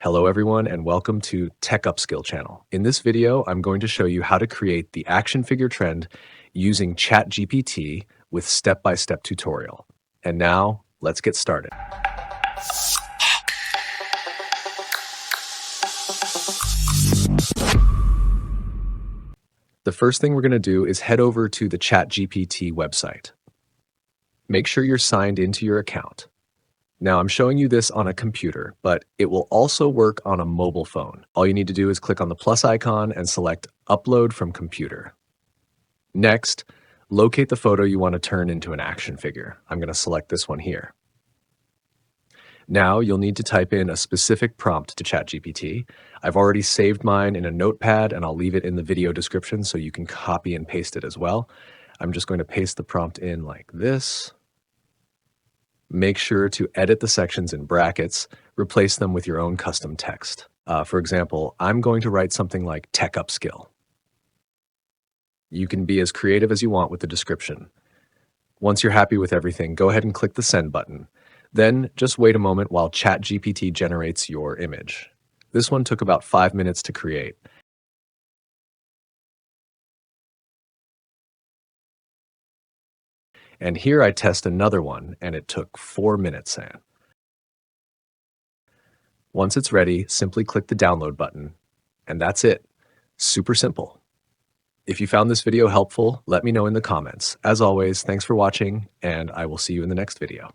Hello everyone and welcome to Tech Upskill channel. In this video, I'm going to show you how to create the action figure trend using ChatGPT with step-by-step tutorial. And now, let's get started. The first thing we're going to do is head over to the ChatGPT website. Make sure you're signed into your account. Now I'm showing you this on a computer, but it will also work on a mobile phone. All you need to do is click on the plus icon and select Upload from Computer. Next, locate the photo you want to turn into an action figure. I'm going to select this one here. Now you'll need to type in a specific prompt to ChatGPT. I've already saved mine in a notepad and I'll leave it in the video description so you can copy and paste it as well. I'm just going to paste the prompt in like this. Make sure to edit the sections in brackets, replace them with your own custom text. For example, I'm going to write something like Tech Upskill. You can be as creative as you want with the description. Once you're happy with everything, go ahead and click the send button. Then just wait a moment while ChatGPT generates your image. This one took about 5 minutes to create. And here I test another one, and it took 4 minutes. Once it's ready, simply click the download button, and that's it. Super simple. If you found this video helpful, let me know in the comments. As always, thanks for watching, and I will see you in the next video.